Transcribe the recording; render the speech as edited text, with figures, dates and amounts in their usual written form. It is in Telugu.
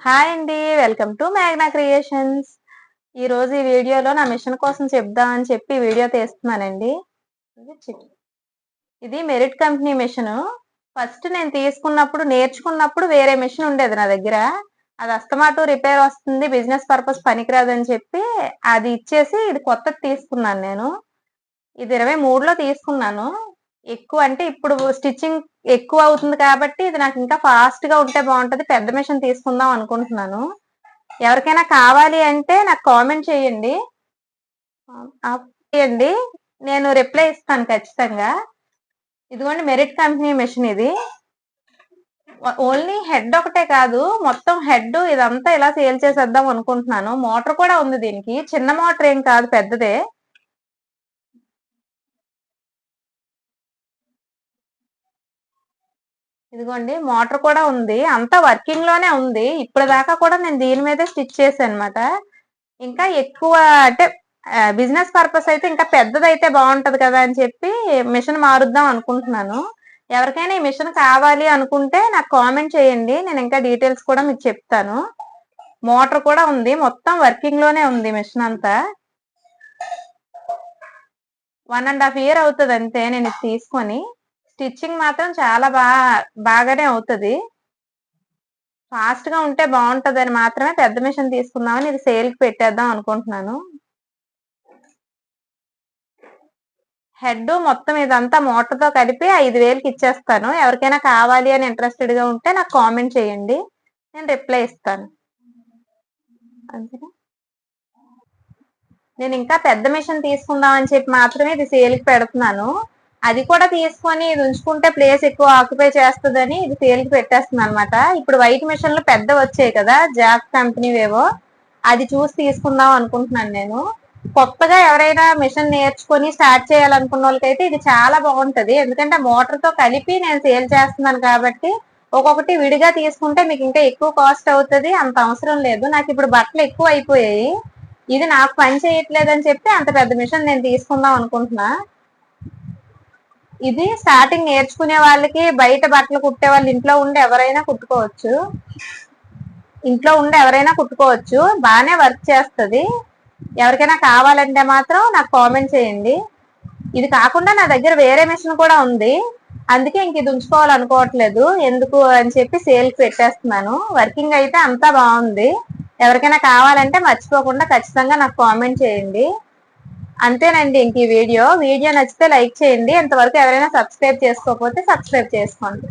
హాయ్ అండి. Welcome to Magna creations. ఈరోజు ఈ వీడియోలో నా మిషన్ కోసం చెప్దామని చెప్పి వీడియో తీస్తున్నానండి. ఇది మెరిట్ కంపెనీ మిషను. ఫస్ట్ నేను నేర్చుకున్నప్పుడు వేరే మిషన్ ఉండేది నా దగ్గర. అది అస్తమాటు రిపేర్ వస్తుంది, బిజినెస్ పర్పస్ పనికిరాదని చెప్పి అది ఇచ్చేసి ఇది కొత్తది తీసుకున్నాను నేను. ఇది 23లో తీసుకున్నాను. ఎక్కువ అంటే ఇప్పుడు స్టిచ్చింగ్ ఎక్కువ అవుతుంది కాబట్టి ఇది నాకు ఇంకా ఫాస్ట్ గా ఉంటే బాగుంటది. పెద్ద మిషన్ తీసుకుందాం అనుకుంటున్నాను. ఎవరికైనా కావాలి అంటే నాకు కామెంట్ చేయండి. చేయండి, నేను రిప్లై ఇస్తాను ఖచ్చితంగా. ఇదిగోండి మెరిట్ కంపెనీ మిషన్ ఇది. ఓన్లీ హెడ్ ఒకటే కాదు, మొత్తం హెడ్ ఇదంతా ఇలా సేల్ చేసేద్దాం అనుకుంటున్నాను. మోటార్ కూడా ఉంది దీనికి. చిన్న మోటార్ ఏం కాదు, పెద్దదే. ఇదిగోండి మోటార్ కూడా ఉంది. అంతా వర్కింగ్ లోనే ఉంది. ఇప్పుడు దాకా కూడా నేను దీని మీదే స్టిచ్ చేశాను అనమాట. ఇంకా ఎక్కువ అంటే బిజినెస్ పర్పస్ అయితే ఇంకా పెద్దదైతే బాగుంటది కదా అని చెప్పి మిషన్ మారుద్దాం అనుకుంటున్నాను. ఎవరికైనా ఈ మిషన్ కావాలి అనుకుంటే నాకు కామెంట్ చేయండి, నేను ఇంకా డీటెయిల్స్ కూడా మీకు చెప్తాను. మోటార్ కూడా ఉంది, మొత్తం వర్కింగ్ లోనే ఉంది మిషన్ అంతా. 1.5 year అవుతుంది అంతే నేను ఇది తీసుకొని. స్టిచ్చింగ్ మాత్రం చాలా బాగానే అవుతుంది. ఫాస్ట్ గా ఉంటే బాగుంటదని మాత్రమే పెద్ద మిషన్ తీసుకుందామని ఇది సేల్ కి పెట్టేద్దాం అనుకుంటున్నాను. హెడ్ మొత్తం ఇదంతా మోటార్ తో కలిపి 5,000కి ఇచ్చేస్తాను. ఎవరికైనా కావాలి అని ఇంట్రెస్టెడ్ గా ఉంటే నాకు కామెంట్ చేయండి, నేను రిప్లై ఇస్తాను. అంతేనా, నేను ఇంకా పెద్ద మిషన్ తీసుకుందాం అని చెప్పి మాత్రమే ఇది సేల్ కి పెడుతున్నాను. అది కూడా తీసుకొని ఇది ఉంచుకుంటే ప్లేస్ ఎక్కువ ఆక్యుపై చేస్తుందని ఇది సేల్ కి పెట్టేస్తుంది అనమాట. ఇప్పుడు వైట్ మిషన్లు పెద్ద వచ్చాయి కదా, జాక్ కంపెనీవేవో, అది చూసి తీసుకుందాం అనుకుంటున్నాను నేను. కొత్తగా ఎవరైనా మిషన్ నేర్చుకొని స్టార్ట్ చేయాలనుకున్న వాళ్ళకైతే ఇది చాలా బాగుంటది. ఎందుకంటే మోటార్ తో కలిపి నేను సేల్ చేస్తున్నాను కాబట్టి ఒక్కొక్కటి విడిగా తీసుకుంటే మీకు ఇంకా ఎక్కువ కాస్ట్ అవుతుంది. అంత అవసరం లేదు. నాకు ఇప్పుడు బట్టలు ఎక్కువ అయిపోయాయి, ఇది నాకు పని చేయట్లేదని చెప్పి అంత పెద్ద మిషన్ నేను తీసుకుందాం అనుకుంటున్నా. ఇది స్టార్టింగ్ నేర్చుకునే వాళ్ళకి, బయట బట్టలు కుట్టే వాళ్ళు ఇంట్లో ఉండి ఎవరైనా కుట్టుకోవచ్చు. బాగానే వర్క్ చేస్తుంది. ఎవరికైనా కావాలంటే మాత్రం నాకు కామెంట్ చేయండి. ఇది కాకుండా నా దగ్గర వేరే మిషన్ కూడా ఉంది, అందుకే ఇంక ఇది ఉంచుకోవాలనుకోవట్లేదు. ఎందుకు అని చెప్పి సేల్ కి పెట్టేస్తున్నాను. వర్కింగ్ అయితే అంతా బాగుంది. ఎవరికైనా కావాలంటే మర్చిపోకుండా ఖచ్చితంగా నాకు కామెంట్ చేయండి. అంతేనండి ఇంక ఈ వీడియో నచ్చితే లైక్ చేయండి. ఇంతవరకు ఎవరైనా సబ్స్క్రైబ్ చేసుకోకపోతే సబ్స్క్రైబ్ చేసుకోండి.